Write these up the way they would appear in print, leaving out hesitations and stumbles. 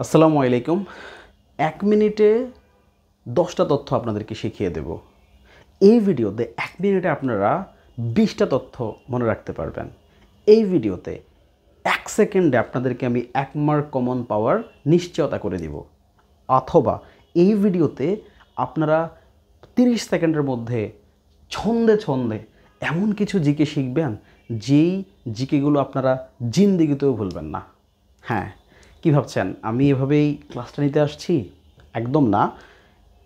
আসসালামু আলাইকুম। ১ মিনিটে ১০টা তথ্য আপনাদেরকে শিখিয়ে দেব। এই ভিডিওতে ১ মিনিটে আপনারা ২০টা তথ্য মনে রাখতে পারবেন। এই ভিডিওতে ১ সেকেন্ডে আপনাদেরকে আমি ১ মার্ক কমন পাওয়ার নিশ্চয়তা করে দিব। অথবা এই ভিডিওতে আপনারা ৩০ সেকেন্ডের মধ্যে ছন্দে ছন্দে এমন কিছু জিকে শিখবেন, যেই জিকেগুলো আপনারা জিন্দেগিতেও ভুলবেন না। হ্যাঁ, কী ভাবছেন আমি এভাবেই ক্লাসটা নিতে আসছি? একদম না।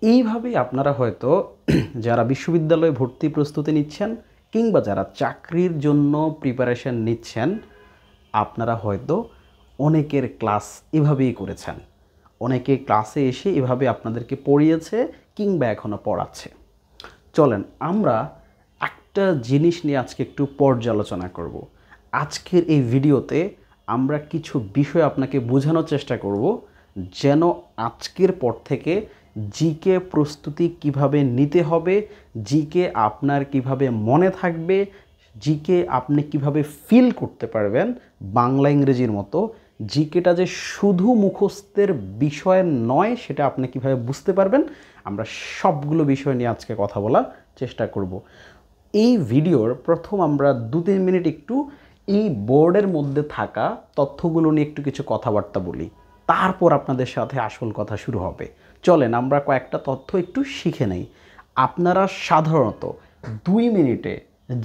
এইভাবেই আপনারা হয়তো যারা বিশ্ববিদ্যালয়ে ভর্তি প্রস্তুতি নিচ্ছেন কিংবা যারা চাকরির জন্য প্রিপারেশন নিচ্ছেন, আপনারা হয়তো অনেকের ক্লাস এভাবেই করেছেন। অনেকে ক্লাসে এসে এভাবে আপনাদেরকে পড়িয়েছে কিংবা এখনও পড়াচ্ছে। চলেন আমরা একটা জিনিস নিয়ে আজকে একটু পর্যালোচনা করব। আজকের এই ভিডিওতে আমরা কিছু বিষয় আপনাকে বোঝানোর চেষ্টা করব, যেন আজকের পর থেকে জিকে প্রস্তুতি কিভাবে নিতে হবে, জিকে আপনার কিভাবে মনে থাকবে, জিকে আপনি কিভাবে ফিল করতে পারবেন বাংলা ইংরেজির মতো। জিকেটা যে শুধু মুখস্থের বিষয় নয়, সেটা আপনি কিভাবে বুঝতে পারবেন, আমরা সবগুলো বিষয় নিয়ে আজকে কথা বলার চেষ্টা করব। এই ভিডিওর প্রথম আমরা ২-৩ মিনিট একটু এই বোর্ডের মধ্যে থাকা তথ্যগুলো নিয়ে একটু কিছু কথাবার্তা বলি, তারপর আপনাদের সাথে আসল কথা শুরু হবে। চলেন আমরা কয়েকটা তথ্য একটু শিখে নেই। আপনারা সাধারণত ২ মিনিটে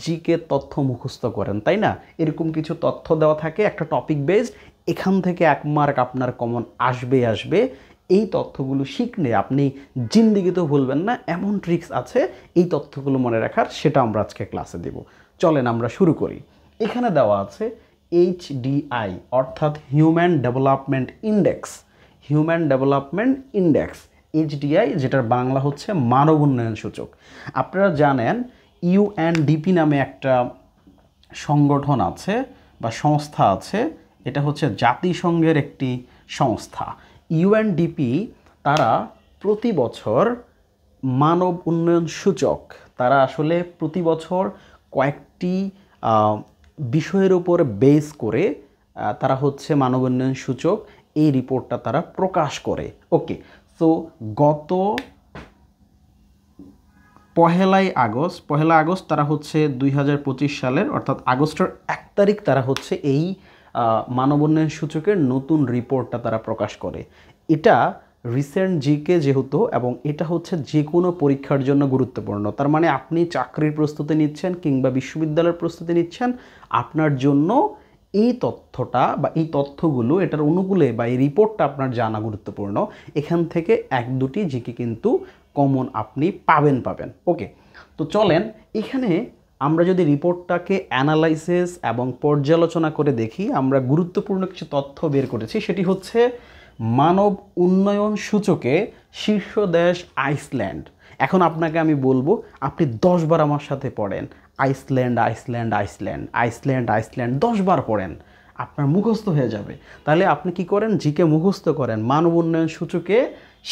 জিকে তথ্য মুখস্থ করেন, তাই না? এরকম কিছু তথ্য দেওয়া থাকে একটা টপিক বেসড, এখান থেকে ১ মার্ক আপনার কমন আসবে। এই তথ্যগুলো শিখলে আপনি জিন্দেগিতেও ভুলবেন না, এমন ট্রিক্স আছে এই তথ্যগুলো মনে রাখার, সেটা আমরা আজকে ক্লাসে দেব। চলেন আমরা শুরু করি। এখানে দেওয়া আছে HDI অর্থাৎ human development index. Human development index HDI, যেটার বাংলা হচ্ছে মানব উন্নয়ন সূচক। আপনারা জানেন UNDP নামে একটা সংগঠন আছে বা সংস্থা আছে, এটা হচ্ছে জাতিসংঘের একটি সংস্থা। UNDP তারা প্রতি বছর মানব উন্নয়ন সূচক, তারা আসলে প্রতি বছর কয়েকটি বিষয়ের উপর বেস করে তারা হচ্ছে মানব উন্নয়ন সূচক, এই রিপোর্টটা তারা প্রকাশ করে। ওকে, তো গত পহেলা আগস্ট তারা হচ্ছে ২০২৫ সালের অর্থাৎ আগস্টের ১ তারিখ তারা হচ্ছে এই মানব উন্নয়ন সূচকের নতুন রিপোর্টটা তারা প্রকাশ করে। এটা রিসেন্ট জিকে যেহেতু, এবং এটা হচ্ছে যে কোনো পরীক্ষার জন্য গুরুত্বপূর্ণ। তার মানে আপনি চাকরির প্রস্তুতি নিচ্ছেন কিংবা বিশ্ববিদ্যালয়ের প্রস্তুতি নিচ্ছেন, আপনার জন্য এই তথ্যটা বা এই তথ্যগুলো এটার অনুকূলে বা এই রিপোর্টটা আপনার জানা গুরুত্বপূর্ণ। এখান থেকে ১-২টি জিকে কিন্তু কমন আপনি পাবেন। ওকে, তো চলেন এখানে আমরা যদি রিপোর্টটাকে অ্যানালাইসিস এবং পর্যালোচনা করে দেখি, আমরা গুরুত্বপূর্ণ কিছু তথ্য বের করেছি। সেটি হচ্ছে মানব উন্নয়ন সূচকে শীর্ষ দেশ আইসল্যান্ড। এখন আপনাকে আমি বলবো আপনি ১০ বার আমার সাথে পড়েন Iceland Iceland Iceland Iceland Iceland, ১০ বার পড়েন, আপনার মুখস্থ হয়ে যাবে। তাহলে আপনি কি করেন, জিকে মুখস্থ করেন মানব উন্নয়ন সূচকে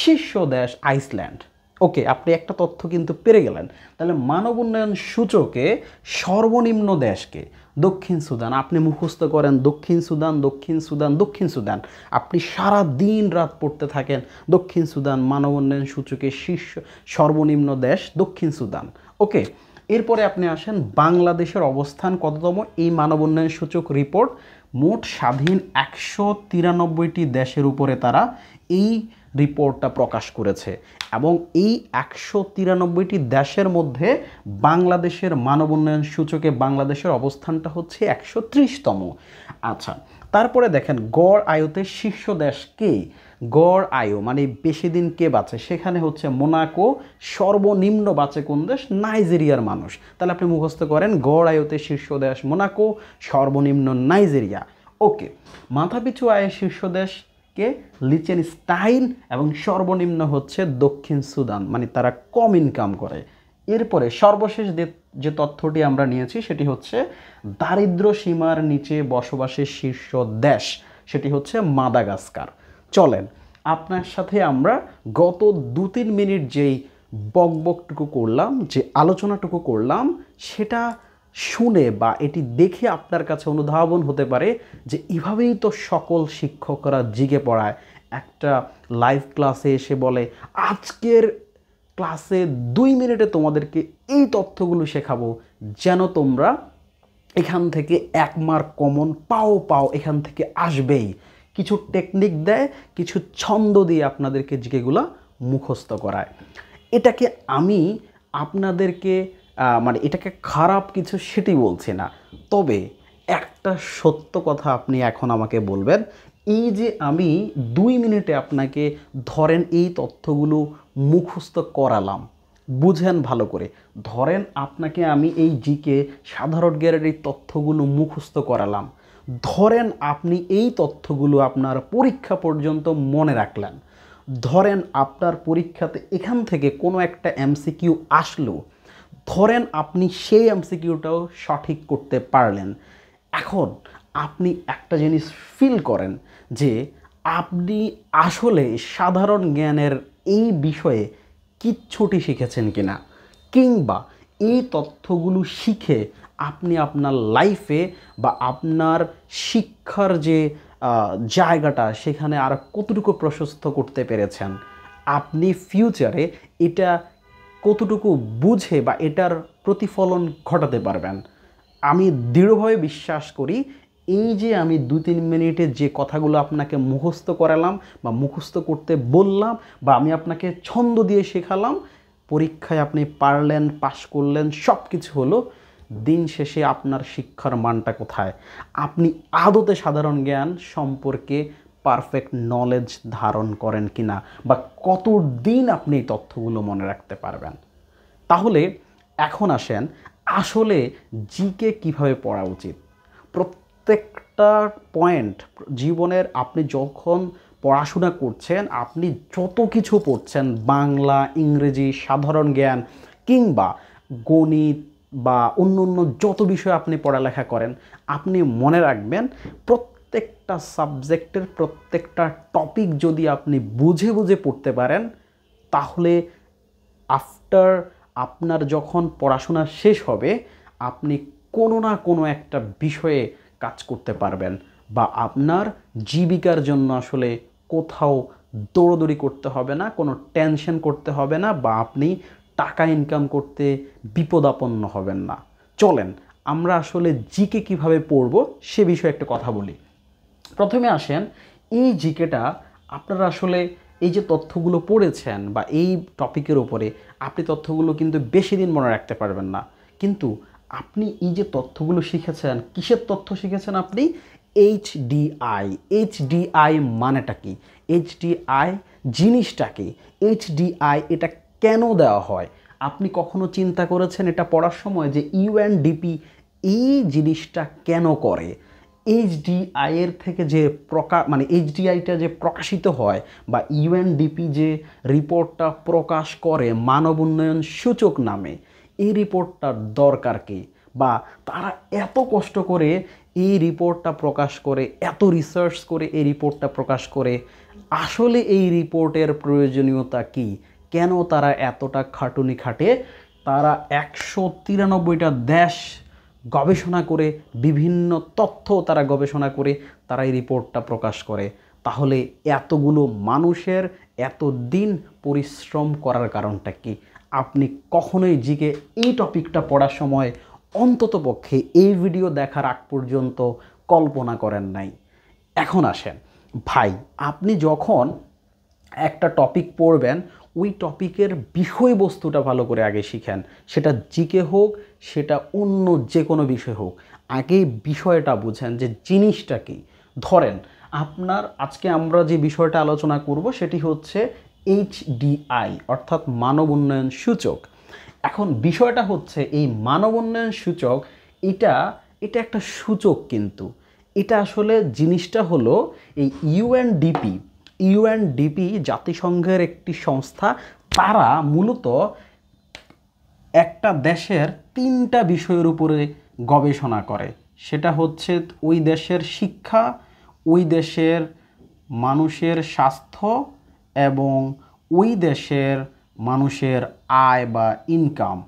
শীর্ষ দেশ আইসল্যান্ড। ওকে, আপনি একটা তথ্য কিন্তু পেরে গেলেন। তাহলে মানব উন্নয়ন সূচকে সর্বনিম্ন দেশকে দক্ষিণ সুদান, আপনি মুখস্থ করেন দক্ষিণ সুদান দক্ষিণ সুদান দক্ষিণ সুদান, আপনি সারা দিন রাত পড়তে থাকেন দক্ষিণ সুদান মানব উন্নয়ন সূচকে শীর্ষ সর্বনিম্ন দেশ দক্ষিণ সুদান। ওকে, এরপরে আপনি আসেন বাংলাদেশের অবস্থান কততম এই মানব উন্নয়ন সূচক রিপোর্ট। মোট স্বাধীন ১৯৩টি দেশের উপরে তারা এই রিপোর্টটা প্রকাশ করেছে, এবং এই ১৯৩টি দেশের মধ্যে বাংলাদেশের মানব উন্নয়ন সূচকে বাংলাদেশের অবস্থানটা হচ্ছে ১৩০তম। আচ্ছা, তারপরে দেখেন গড় আয়ুতে শীর্ষ দেশ কে? গড় আয়ু মানে বেশি দিন কে বাঁচে, সেখানে হচ্ছে মোনাকো। সর্বনিম্ন বাঁচে কোন দেশ? নাইজেরিয়ার মানুষ। তাহলে আপনি মুখস্থ করেন গড় আয়ুতে শীর্ষ দেশ মোনাকো, সর্বনিম্ন নাইজেরিয়া। ওকে, মাথাপিছু আয়ের শীর্ষ দেশ কে? লিচেনস্টাইন, এবং সর্বনিম্ন হচ্ছে দক্ষিণ সুদান, মানে তারা কম ইনকাম করে। এরপরে সর্বশেষ যে তথ্যটি আমরা নিয়েছি সেটি হচ্ছে দারিদ্র্য সীমার নিচে বসবাসের শীর্ষ দেশ, সেটি হচ্ছে মাদাগাস্কার। চলেন আপনার সাথে আমরা গত ২-৩ মিনিট যেই বকবকটুকু করলাম, যে আলোচনাটুকু করলাম, সেটা শুনে বা এটি দেখে আপনার কাছে অনুধাবন হতে পারে যে এভাবেই তো সকল শিক্ষকরা জিকে পড়ায়, একটা লাইভ ক্লাসে এসে বলে আজকের ক্লাসে 2 মিনিটে তোমাদেরকে এই তথ্যগুলো শেখাবো যেন তোমরা এখান থেকে 1 মার্ক কমন পাও এখান থেকে আসবেই, কিছু টেকনিক দেয়, কিছু ছন্দ দিয়ে আপনাদেরকে জিকেগুলা মুখস্থ করায়। এটাকে আমি আপনাদেরকে মানে এটাকে খারাপ কিছু সেটি বলছি না, তবে একটা সত্য কথা আপনি এখন আমাকে বলবেন, এই যে আমি 2 মিনিটে আপনাকে ধরেন এই তথ্যগুলো মুখস্থ করালাম, বুঝেন ভালো করে, ধরেন আপনাকে আমি এই জিকে সাধারণ জ্ঞানের এই তথ্যগুলো মুখস্থ করালাম, ধরেন আপনি এই তথ্যগুলো আপনার পরীক্ষা পর্যন্ত মনে রাখলেন, ধরেন আপনার পরীক্ষাতে এখান থেকে কোনো একটা এমসিকিউ আসলো, ধরেন আপনি সেই এমসিকিউটাও সঠিক করতে পারলেন। এখন আপনি একটা জিনিস ফিল করেন যে আপনি আসলে সাধারণ জ্ঞানের এই বিষয়ে কিচ্ছুটি শিখেছেন কিনা, কিংবা এই তথ্যগুলো শিখে আপনি আপনার লাইফে বা আপনার শিক্ষার যে জায়গাটা সেখানে আর কতটুকু প্রশস্ত করতে পেরেছেন, আপনি ফিউচারে এটা কতটুকু বুঝে বা এটার প্রতিফলন ঘটাতে পারবেন। আমি দৃঢ়ভাবে বিশ্বাস করি এই যে আমি 2-3 মিনিটে যে কথাগুলো আপনাকে মুখস্থ করালাম বা মুখস্থ করতে বললাম বা আমি আপনাকে ছন্দ দিয়ে শেখালাম, পরীক্ষায় আপনি পারলেন, পাশ করলেন, সব কিছু হলো, দিন শেষে আপনার শিক্ষার মানটা কোথায়? আপনি আদতে সাধারণ জ্ঞান সম্পর্কে পারফেক্ট নলেজ ধারণ করেন কিনা, বা কতদিন আপনি এই তথ্যগুলো মনে রাখতে পারবেন? তাহলে এখন আসেন আসলে জিকে কিভাবে পড়া উচিত। প্রত্যেকটা পয়েন্ট জীবনের আপনি যখন পড়াশোনা করছেন, আপনি যত কিছু পড়ছেন, বাংলা, ইংরেজি, সাধারণ জ্ঞান কিংবা গণিত বা অন্য যত বিষয় আপনি পড়ালেখা করেন, আপনি মনে রাখবেন প্রত্যেকটা সাবজেক্টের প্রত্যেকটা টপিক যদি আপনি বুঝে বুঝে পড়তে পারেন, তাহলে আফটার আপনার যখন পড়াশোনা শেষ হবে আপনি কোনো না কোনো একটা বিষয়ে কাজ করতে পারবেন, বা আপনার জীবিকার জন্য আসলে কোথাও দৌড়দৌড়ি করতে হবে না, কোনো টেনশন করতে হবে না, বা আপনি টাকা ইনকাম করতে বিপদাপন্ন হবেন না। চলেন আমরা আসলে জিকে কিভাবে পড়ব সে বিষয়ে একটা কথা বলি। প্রথমে আসেন এই জিকেটা আপনারা আসলে এই যে তথ্যগুলো পড়েছেন বা এই টপিকের উপরে আপনি তথ্যগুলো কিন্তু বেশি দিন মনে রাখতে পারবেন না, কিন্তু আপনি এই যে তথ্যগুলো শিখেছেন, কিসের তথ্য শিখেছেন আপনি? এইচডিআই। এইচডিআই মানেটা কি? এইচডিআই জিনিসটা কি? এইচডিআই এটা কেন দেওয়া হয়? আপনি কখনো চিন্তা করেছেন এটা পড়ার সময় যে ইউএনডিপি এই জিনিসটা কেন করে? এইচডিআই এর থেকে যে এইচডিআইটা যে প্রকাশিত হয় বা ইউএনডিপি যে রিপোর্টটা প্রকাশ করে মানব উন্নয়ন সূচক নামে, এই রিপোর্টটার দরকার কি? বা তারা এত কষ্ট করে এই রিপোর্টটা প্রকাশ করে, এত রিসার্চ করে এই রিপোর্টটা প্রকাশ করে, আসলে এই রিপোর্টের প্রয়োজনীয়তা কি? কেন তারা এতটা খাটুনি খাটে? তারা 193টা দেশ গবেষণা করে, বিভিন্ন তথ্য তারা গবেষণা করে তারা এই রিপোর্টটা প্রকাশ করে। তাহলে এতগুলো মানুষের এত দিন পরিশ্রম করার কারণটা কি? আপনি কখনোই জিকে এই টপিকটা পড়ার সময় অন্ততপক্ষে এই ভিডিও দেখার আগ পর্যন্ত কল্পনা করেন নাই। এখন আসেন ভাই, আপনি যখন একটা টপিক পড়বেন ওই টপিকের বিষয়বস্তুটা ভালো করে আগে শিখেন, সেটা জিকে হোক, সেটা অন্য যে কোনো বিষয় হোক, আগে বিষয়টা বুঝেন যে জিনিসটা কি। ধরেন আপনার আজকে আমরা যে বিষয়টা আলোচনা করব সেটি হচ্ছে এইচডিআই অর্থাৎ মানব উন্নয়ন সূচক। এখন বিষয়টা হচ্ছে এই মানব উন্নয়ন সূচক এটা একটা সূচক, কিন্তু এটা আসলে জিনিসটা হলো এই ইউএনডিপি জাতিসংঘের একটি সংস্থা। তারা মূলত একটা দেশের 3টা বিষয়ের উপরে গবেষণা করে, সেটা হচ্ছে ওই দেশের শিক্ষা, ওই দেশের মানুষের স্বাস্থ্য এবং ওই দেশের মানুষের আয় বা ইনকাম।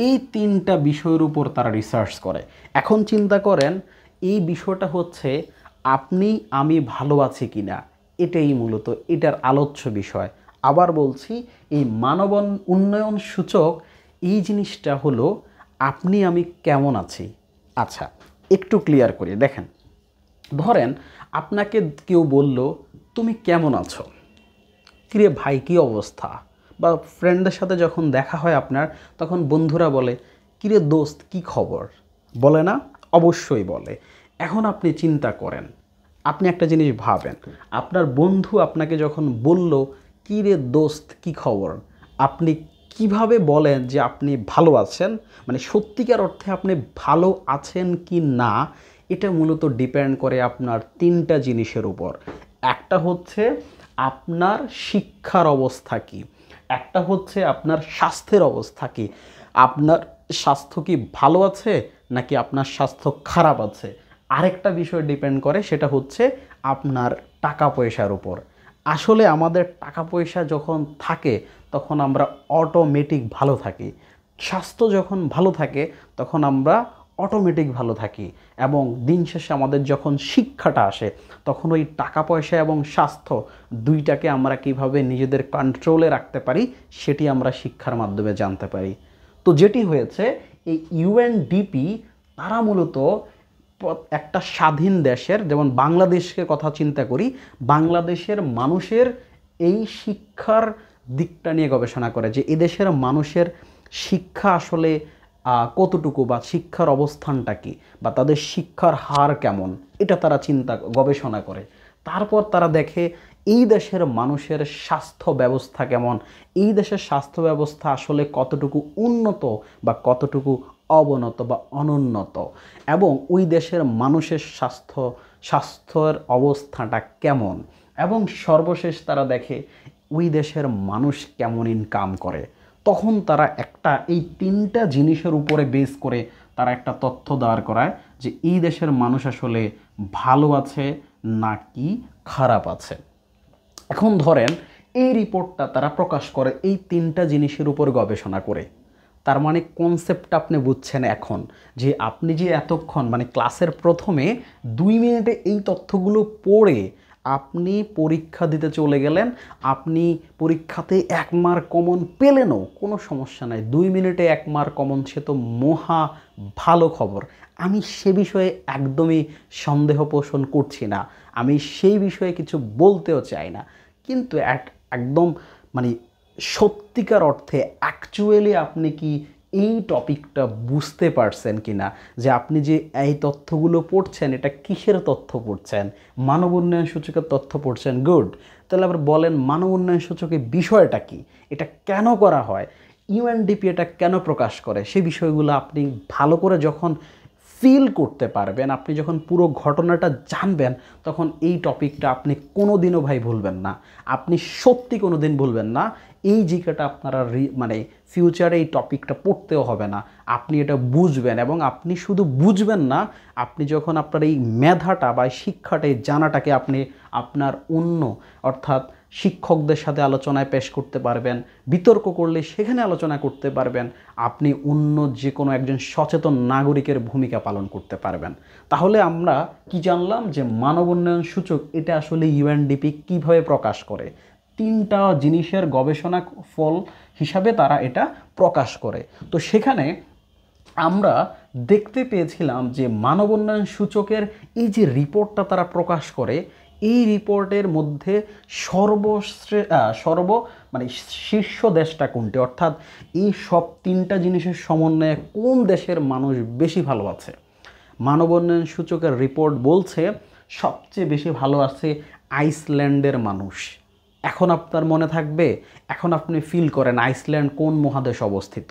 এই 3টা বিষয়ের উপর তারা রিসার্চ করে। এখন চিন্তা করেন এই বিষয়টা হচ্ছে আপনি আমি ভালো আছি কিনা, এটাই মূলত এটার আলোচ্য বিষয়। আবার বলছি, এই মানব উন্নয়ন সূচক এই জিনিসটা হলো আপনি আমি কেমন আছি। আচ্ছা, একটু ক্লিয়ার করি। দেখেন, ধরেন আপনাকে কেউ বলল তুমি কেমন আছো, কিরে ভাই কী অবস্থা, বা ফ্রেন্ডদের সাথে যখন দেখা হয় আপনার, তখন বন্ধুরা বলে কিরে দোস্ত কী খবর, বলে না? অবশ্যই বলে। এখন আপনি চিন্তা করেন, আপনি একটা জিনিস ভাবেন, আপনার বন্ধু আপনাকে যখন বলল কিরে দোস্ত কী খবর, আপনি কিভাবে বলেন যে আপনি ভালো আছেন? মানে সত্যিকার অর্থে আপনি ভালো আছেন কি না, এটা মূলত ডিপেন্ড করে আপনার তিনটা জিনিসের উপর। একটা হচ্ছে আপনার শিক্ষার অবস্থা কী, একটা হচ্ছে আপনার স্বাস্থ্যের অবস্থা কী, আপনার স্বাস্থ্য কি ভালো আছে নাকি আপনার স্বাস্থ্য খারাপ আছে। আরেকটা বিষয় ডিপেন্ড করে, সেটা হচ্ছে আপনার টাকা পয়সার উপর। আসলে আমাদের টাকা পয়সা যখন থাকে তখন আমরা অটোমেটিক ভালো থাকি, স্বাস্থ্য যখন ভালো থাকে তখন আমরা অটোমেটিক ভালো থাকি, এবং দিন শেষে আমাদের যখন শিক্ষাটা আসে তখন ওই টাকা পয়সা এবং স্বাস্থ্য দুইটাকে আমরা কিভাবে নিজেদের কন্ট্রোলে রাখতে পারি সেটি আমরা শিক্ষার মাধ্যমে জানতে পারি। তো যেটি হয়েছে, এই ইউএনডিপি তারা মূলত একটা স্বাধীন দেশের, যেমন বাংলাদেশের কথা চিন্তা করি, বাংলাদেশের মানুষের এই শিক্ষার দিকটা নিয়ে গবেষণা করে যে এদেশের মানুষের শিক্ষা আসলে কতটুকু, বা শিক্ষার অবস্থানটা কী, বা তাদের শিক্ষার হার কেমন, এটা তারা গবেষণা করে। তারপর তারা দেখে এই দেশের মানুষের স্বাস্থ্য ব্যবস্থা কেমন, এই দেশের স্বাস্থ্য ব্যবস্থা আসলে কতটুকু উন্নত বা কতটুকু অবনত বা অনুন্নত, এবং ওই দেশের মানুষের স্বাস্থ্যের অবস্থাটা কেমন, এবং সর্বশেষ তারা দেখে ওই দেশের মানুষ কেমন ইনকাম করে। তখন তারা এই তিনটা জিনিসের উপরে বেস করে তারা একটা তথ্য দাঁড় করায় যে এই দেশের মানুষ আসলে ভালো আছে নাকি খারাপ আছে। এখন ধরেন এই রিপোর্টটা তারা প্রকাশ করে এই তিনটা জিনিসের উপর গবেষণা করে। তার মানে কনসেপ্টটা আপনি বুঝছেন এখন, যে আপনি যে এতক্ষণ মানে ক্লাসের প্রথমে 2 মিনিটে এই তথ্যগুলো পড়ে আপনি পরীক্ষা দিতে চলে গেলেন, আপনি পরীক্ষাতে 1 মার্ক কমন পেলেনও কোনো সমস্যা নাই, 2 মিনিটে 1 মার্ক কমন, সে তো মহা ভালো খবর। আমি সে বিষয়ে একদমই সন্দেহ পোষণ করছি না, আমি সেই বিষয়ে কিছু বলতেও চাই না, কিন্তু একদম মানে সত্যিকার অর্থে অ্যাকচুয়ালি আপনি কি এই টপিকটা বুঝতে পারছেন কি না, যে আপনি যে এই তথ্যগুলো পড়ছেন এটা কিসের তথ্য পড়ছেন? মানব উন্নয়ন সূচকের তথ্য পড়ছেন, গুড। তাহলে আবার বলেন মানব উন্নয়ন সূচকের বিষয়টা কি, এটা কেন করা হয়, ইউএনডিপি এটা কেন প্রকাশ করে, সেই বিষয়গুলো আপনি ভালো করে যখন ফিল করতে পারবেন, আপনি যখন পুরো ঘটনাটা জানবেন, তখন এই টপিকটা আপনি কোনো দিনও ভাই ভুলবেন না, আপনি সত্যি কোনো দিন ভুলবেন না। এই জিকেটা আপনারা মানে ফিউচারে এই টপিকটা পড়তেও হবে না, আপনি এটা বুঝবেন, এবং আপনি শুধু বুঝবেন না, আপনি যখন আপনার এই মেধাটা বা শিক্ষাটা, এই জানাটাকে আপনি আপনার অন্য অর্থাৎ শিক্ষকদের সাথে আলোচনায় পেশ করতে পারবেন, বিতর্ক করলে সেখানে আলোচনা করতে পারবেন, আপনি অন্য যে কোনো একজন সচেতন নাগরিকের ভূমিকা পালন করতে পারবেন। তাহলে আমরা কি জানলাম যে মানব উন্নয়ন সূচক এটা আসলে ইউএনডিপি কিভাবে প্রকাশ করে, তিনটা জিনিসের গবেষণা ফল হিসাবে তারা এটা প্রকাশ করে। তো সেখানে আমরা দেখতে পেয়েছিলাম যে মানব উন্নয়ন সূচকের এই যে রিপোর্টটা তারা প্রকাশ করে, এই রিপোর্টের মধ্যে মানে শীর্ষ দেশটা কোনটি, অর্থাৎ এই সব তিনটা জিনিসের সমন্বয়ে কোন দেশের মানুষ বেশি ভালো আছে। মানব উন্নয়ন সূচকের রিপোর্ট বলছে সবচেয়ে বেশি ভালো আছে আইসল্যান্ডের মানুষ। এখন আপনার মনে থাকবে, এখন আপনি ফিল করেন আইসল্যান্ড কোন মহাদেশে অবস্থিত।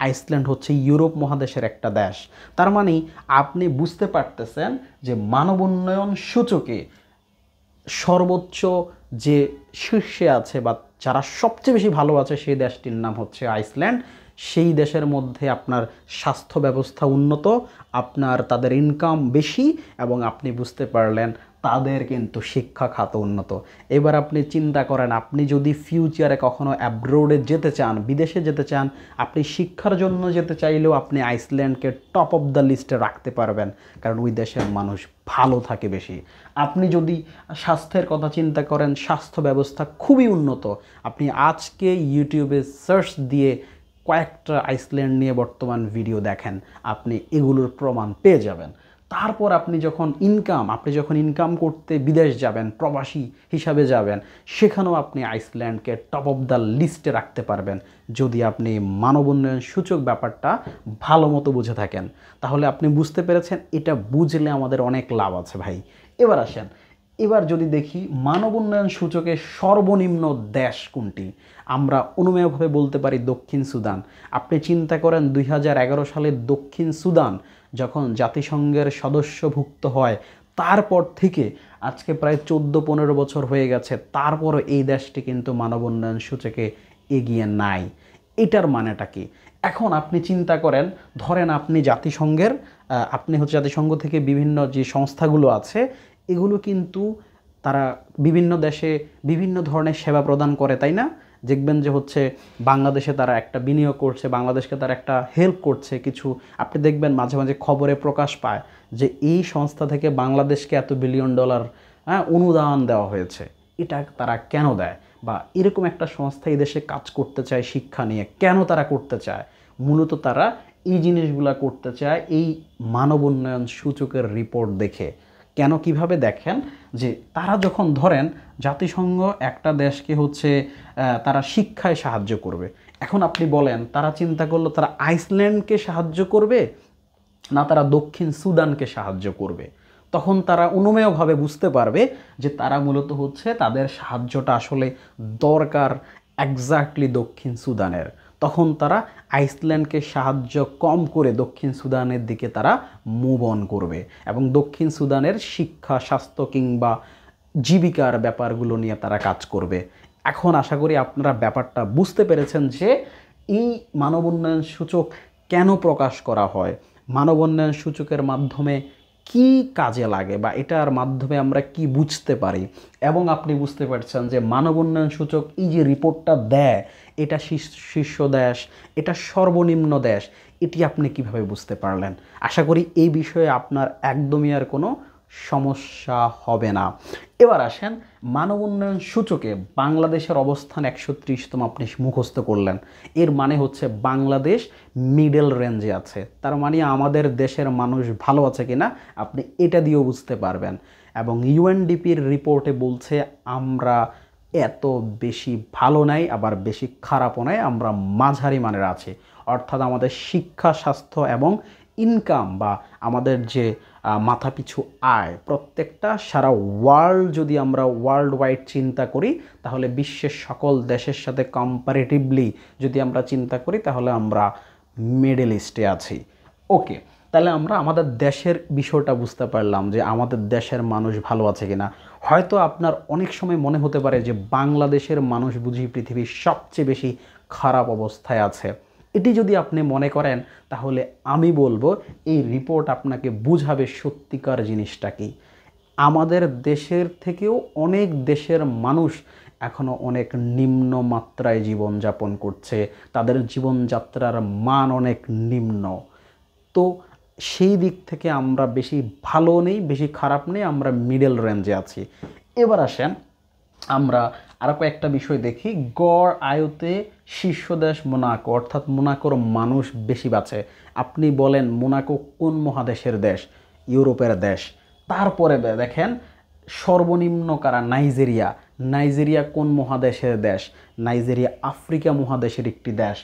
আইসল্যান্ড হচ্ছে ইউরোপ মহাদেশের একটা দেশ। তার মানে আপনি বুঝতে পারতেছেন যে মানব উন্নয়ন সূচকে সর্বোচ্চ যে শীর্ষে আছে বা যারা সবচেয়ে বেশি ভালো আছে সেই দেশটির নাম হচ্ছে আইসল্যান্ড। সেই দেশের মধ্যে আপনার স্বাস্থ্য ব্যবস্থা উন্নত, আপনার তাদের ইনকাম বেশি, এবং আপনি বুঝতে পারলেন তাদের কিন্তু শিক্ষা খাত উন্নত। এবার আপনি চিন্তা করেন, আপনি যদি ফিউচারে কখনো অ্যাব্রোডে যেতে চান, বিদেশে যেতে চান, আপনি শিক্ষার জন্য যেতে চাইলেও আপনি আইসল্যান্ডকে টপ অফ দ্য লিস্টে রাখতে পারবেন, কারণ ওই দেশের মানুষ ভালো থাকে বেশি। আপনি যদি স্বাস্থ্যের কথা চিন্তা করেন, স্বাস্থ্য ব্যবস্থা খুবই উন্নত। আপনি আজকে ইউটিউবে সার্চ দিয়ে কয়েকটা আইসল্যান্ড নিয়ে বর্তমান ভিডিও দেখেন, আপনি এগুলোর প্রমাণ পেয়ে যাবেন। তারপর আপনি যখন ইনকাম করতে বিদেশ যাবেন, প্রবাসী হিসাবে যাবেন, সেখানেও আপনি আইসল্যান্ডকে টপ অফ দ্য লিস্টে রাখতে পারবেন, যদি আপনি মানব উন্নয়ন সূচক ব্যাপারটা ভালো মতো বুঝে থাকেন। তাহলে আপনি বুঝতে পেরেছেন, এটা বুঝলে আমাদের অনেক লাভ আছে ভাই। এবার আসেন, এবার যদি দেখি মানব উন্নয়ন সূচকের সর্বনিম্ন দেশ কোনটি, আমরা অনুমেয়ভাবে বলতে পারি দক্ষিণ সুদান। আপনি চিন্তা করেন 2011 সালে দক্ষিণ সুদান যখন জাতিসংঘের সদস্যভুক্ত হয়, তারপর থেকে আজকে প্রায় 14-15 বছর হয়ে গেছে, তারপরও এই দেশটি কিন্তু মানব উন্নয়ন সূচকে এগিয়ে নাই। এটার মানেটা কি? এখন আপনি চিন্তা করেন, ধরেন আপনি জাতিসংঘ থেকে বিভিন্ন যে সংস্থাগুলো আছে, এগুলো কিন্তু তারা বিভিন্ন দেশে বিভিন্ন ধরনের সেবা প্রদান করে, তাই না? দেখবেন যে বাংলাদেশে তারা একটা বিনিয়োগ করছে, বাংলাদেশকে তারা একটা হেল্প করছে কিছু। আপনি দেখবেন মাঝে মাঝে খবরে প্রকাশ পায় যে এই সংস্থা থেকে বাংলাদেশকে $1 বিলিয়ন অনুদান দেওয়া হয়েছে। এটা তারা কেন দেয়? বা এরকম একটা সংস্থা এই দেশে কাজ করতে চায় শিক্ষা নিয়ে, কেন তারা করতে চায়? মূলত তারা এই জিনিসগুলা করতে চায় এই মানব উন্নয়ন সূচকের রিপোর্ট দেখে। কেন, কিভাবে দেখেন, যে তারা যখন ধরেন জাতিসংঘ একটা দেশকে তারা শিক্ষায় সাহায্য করবে, এখন আপনি বলেন তারা চিন্তা করলো তারা আইসল্যান্ডকে সাহায্য করবে না তারা দক্ষিণ সুদানকে সাহায্য করবে, তখন তারা অনুমেয়ভাবে বুঝতে পারবে যে তারা মূলত তাদের সাহায্যটা আসলে দরকার এক্স্যাক্টলি দক্ষিণ সুদানের। তখন তারা আইসল্যান্ডকে সাহায্য কম করে দক্ষিণ সুদানের দিকে তারা মুভ অন করবে, এবং দক্ষিণ সুদানের শিক্ষা, স্বাস্থ্য কিংবা জীবিকার ব্যাপারগুলো নিয়ে তারা কাজ করবে। এখন আশা করি আপনারা ব্যাপারটা বুঝতে পেরেছেন যে এই মানব উন্নয়ন সূচক কেন প্রকাশ করা হয়, মানব উন্নয়ন সূচকের মাধ্যমে কি কাজে লাগে, বা এটার মাধ্যমে আমরা কি বুঝতে পারি। এবং আপনি বুঝতে পারছেন যে মানব উন্নয়ন সূচক এই যে রিপোর্টটা দেয়, এটা শীর্ষ দেশ, এটা সর্বনিম্ন দেশ, এটি আপনি কিভাবে বুঝতে পারলেন? আশা করি এই বিষয়ে আপনার একদমই আর কোনো সমস্যা হবে না। এবার আসেন, মানব উন্নয়ন সূচকে বাংলাদেশের অবস্থান 130তম আপনি মুখস্থ করলেন। এর মানে বাংলাদেশ মিডল রেঞ্জে আছে, তার মানে আমাদের দেশের মানুষ ভালো আছে কিনা আপনি এটা দিয়েও বুঝতে পারবেন। এবং ইউএনডিপির রিপোর্টে বলছে আমরা এত বেশি ভালো নাই, আবার বেশি খারাপও নাই, আমরা মাঝারি মানের আছি। অর্থাৎ আমাদের শিক্ষা, স্বাস্থ্য এবং ইনকাম বা আমাদের যে মাথাপিছু আয়, প্রত্যেকটা সারা ওয়ার্ল্ড যদি আমরা ওয়ার্ল্ড ওয়াইড চিন্তা করি, তাহলে বিশ্বের সকল দেশের সাথে কম্পারেটিভলি যদি আমরা চিন্তা করি, তাহলে আমরা মিডল ইস্টে আছি। ওকে, তাহলে আমরা আমাদের দেশের বিষয়টা বুঝতে পারলাম যে আমাদের দেশের মানুষ ভালো আছে কিনা। হয়তো আপনার অনেক সময় মনে হতে পারে যে বাংলাদেশের মানুষ বুঝি পৃথিবীর সবচেয়ে বেশি খারাপ অবস্থায় আছে। এটি যদি আপনি মনে করেন, তাহলে আমি বলবো এই রিপোর্ট আপনাকে বুঝাবে সত্যিকার জিনিসটা কি। আমাদের দেশের থেকেও অনেক দেশের মানুষ এখনও অনেক নিম্ন মাত্রায় জীবনযাপন করছে, তাদের জীবনযাত্রার মান অনেক নিম্ন। তো সেই দিক থেকে আমরা বেশি ভালো নেই, বেশি খারাপ নেই, আমরা মিডল রেঞ্জে আছি। এবার আসেন আমরা আরও কয়েকটা বিষয় দেখি। গড় আয়তে শীর্ষ দেশ মোনাকো, অর্থাৎ মোনাকোর মানুষ বেশি বাঁচে। আপনি বলেন মোনাকো কোন মহাদেশের দেশ? ইউরোপের দেশ। তারপরে দেখেন সর্বনিম্ন কারা? নাইজেরিয়া। নাইজেরিয়া কোন মহাদেশের দেশ? নাইজেরিয়া আফ্রিকা মহাদেশের একটি দেশ।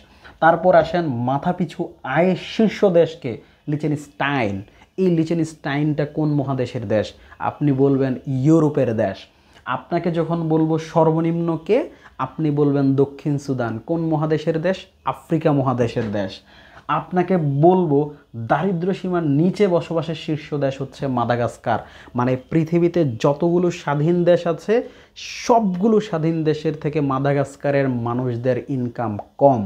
তারপর আসেন মাথাপিছু আয়ের শীর্ষ দেশকে, লিচেনস্টাইন। এই লিচেনস্টাইনটা কোন মহাদেশের দেশ? আপনি বলবেন ইউরোপের দেশ। আপনাকে যখন বলবো সর্বনিম্নকে, আপনি বলবেন দক্ষিণ সুদান। কোন মহাদেশের দেশ? আফ্রিকা মহাদেশের দেশ। আপনাকে বলবো দারিদ্র্য সীমার নিচে বসবাসের শীর্ষ দেশ মাদাগাস্কার। মানে পৃথিবীতে যতগুলো স্বাধীন দেশ আছে, সবগুলো স্বাধীন দেশের থেকে মাদাগাস্কারের মানুষদের ইনকাম কম।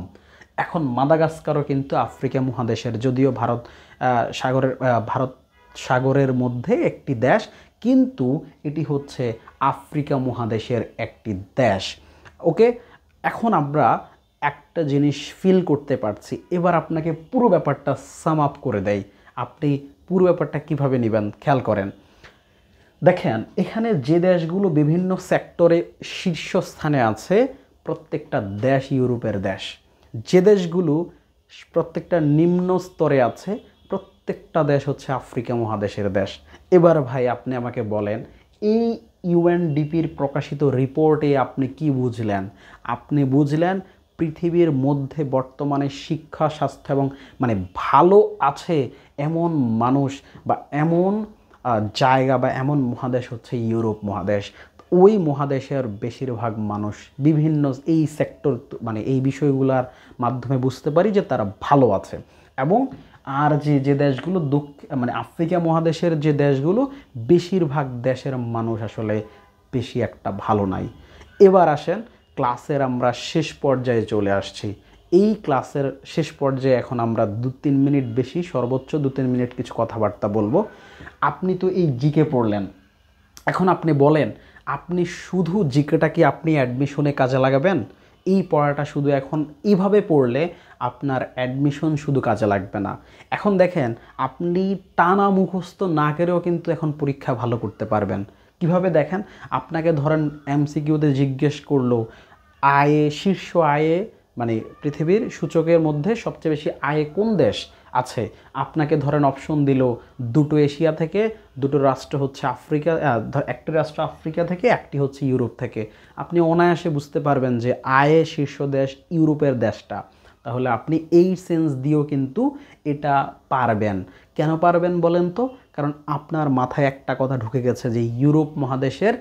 এখন মাদাগাস্কারও কিন্তু আফ্রিকা মহাদেশের, যদিও ভারত সাগরের মধ্যে একটি দেশ, কিন্তু এটি হচ্ছে আফ্রিকা মহাদেশের একটি দেশ। ওকে, এখন আমরা একটা জিনিস ফিল করতে পারছি। এবার আপনাকে পুরো ব্যাপারটা সাম আপ করে দেয়, আপনি পুরো ব্যাপারটা কিভাবে নেবেন খেয়াল করেন। দেখেন, এখানে যে দেশগুলো বিভিন্ন সেক্টরে শীর্ষস্থানে আছে, প্রত্যেকটা দেশ ইউরোপের দেশ। যে দেশগুলো প্রত্যেকটা নিম্ন স্তরে আছে, প্রত্যেকটা দেশ হচ্ছে আফ্রিকা মহাদেশের দেশ। এবার ভাই আপনি আমাকে বলেন, এই ইউএনডিপির প্রকাশিত রিপোর্টে আপনি কি বুঝলেন? আপনি বুঝলেন পৃথিবীর মধ্যে বর্তমানে শিক্ষা, স্বাস্থ্য এবং মানে ভালো আছে এমন মানুষ বা এমন জায়গা বা এমন মহাদেশ হচ্ছে ইউরোপ মহাদেশ। ওই মহাদেশের বেশিরভাগ মানুষ বিভিন্ন এই সেক্টর মানে এই বিষয়গুলোর মাধ্যমে বুঝতে পারি যে তারা ভালো আছে। এবং আর যে দেশগুলো মানে আফ্রিকা মহাদেশের যে দেশগুলো, বেশিরভাগ দেশের মানুষ আসলে বেশি একটা ভালো নাই। এবার আসেন, ক্লাসের আমরা শেষ পর্যায়ে চলে আসছি। এই ক্লাসের শেষ পর্যায়ে এখন আমরা 2-3 মিনিট বেশি, সর্বোচ্চ 2-3 মিনিট কিছু কথাবার্তা বলবো। আপনি তো এই জিকে পড়লেন, এখন আপনি বলেন, আপনি শুধু জিকেটা কি আপনি অ্যাডমিশনে কাজে লাগাবেন? এই পড়াটা শুধু এখন এইভাবে পড়লে আপনার অ্যাডমিশন শুধু কাজে লাগবে না। এখন দেখেন, আপনি টানা মুখস্থ না করেও কিন্তু এখন পরীক্ষা ভালো করতে পারবেন। কিভাবে দেখেন, আপনাকে ধরেন এমসিকিউতে জিজ্ঞেস করলো আয়ে, শীর্ষ আয়ে মানে পৃথিবীর সূচকের মধ্যে সবচেয়ে বেশি আয়ে কোন দেশ আছে। আপনাকে ধরেন অপশন দিল দুটো এশিয়া থেকে, দুটো রাষ্ট্র হচ্ছে আফ্রিকা, একটি রাষ্ট্র আফ্রিকা থেকে, একটি হচ্ছে ইউরোপ থেকে। আপনি অনায়াসে বুঝতে পারবেন যে আয়ে শীর্ষ দেশ ইউরোপের দেশটা। তাহলে আপনি এই সেন্স দিয়েও কিন্তু এটা পারবেন। কেন পারবেন বলেন তো? কারণ আপনার মাথায় একটা কথা ঢুকে গেছে যে ইউরোপ মহাদেশের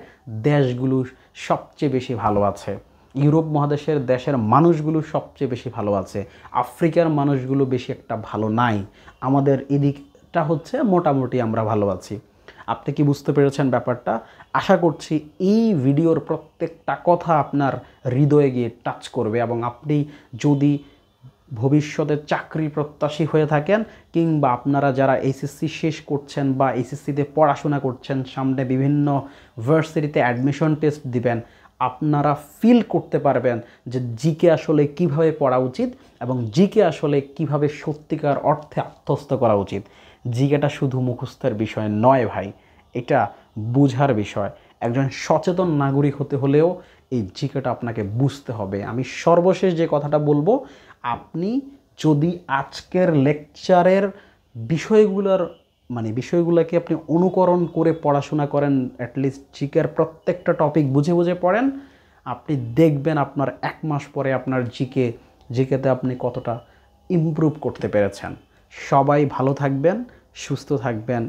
দেশগুলো সবচেয়ে বেশি ভালো আছে, ইউরোপ মহাদেশের দেশের মানুষগুলো সবচেয়ে বেশি ভালো আছে, আফ্রিকার মানুষগুলো বেশি একটা ভালো নাই, আমাদের এদিকটা হচ্ছে মোটামুটি আমরা ভালো আছি। আপনি কি বুঝতে পেরেছেন ব্যাপারটা? আশা করছি এই ভিডিওর প্রত্যেকটা কথা আপনার হৃদয়ে গিয়ে টাচ করবে, এবং আপনি যদি ভবিষ্যতে চাকরি প্রত্যাশী হয়ে থাকেন, কিংবা আপনারা যারা এইচএসসি শেষ করছেন বা এইচএসসিতে পড়াশোনা করছেন, সামনে বিভিন্ন ভার্সিটিতে অ্যাডমিশন টেস্ট দিবেন, আপনারা ফিল করতে পারবেন যে জিকে আসলে কিভাবে পড়া উচিত এবং জিকে আসলে কিভাবে সত্যিকার অর্থে আত্মস্থ করা উচিত। জিকেটা শুধু মুখস্থের বিষয় নয় ভাই, এটা বুঝার বিষয়। একজন সচেতন নাগরিক হতে হলেও এই জিকেটা আপনাকে বুঝতে হবে। আমি সর্বশেষ যে কথাটা বলবো, আপনি যদি আজকের লেকচারের বিষয়গুলোকে আপনি অনুকরণ করে পড়াশোনা করেন, অ্যাটলিস্ট জিকের প্রত্যেকটা টপিক বুঝে বুঝে পড়েন, আপনি দেখবেন আপনার 1 মাস পরে আপনার জিকেতে আপনি কতটা ইমপ্রুভ করতে পেরেছেন। সবাই ভালো থাকবেন, সুস্থ থাকবেন।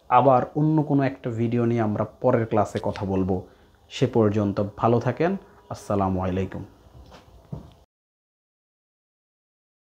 আবার অন্য কোনো একটা ভিডিও নিয়ে আমরা পরের ক্লাসে কথা বলবো। সে পর্যন্ত ভালো থাকেন। আসসালামু আলাইকুম।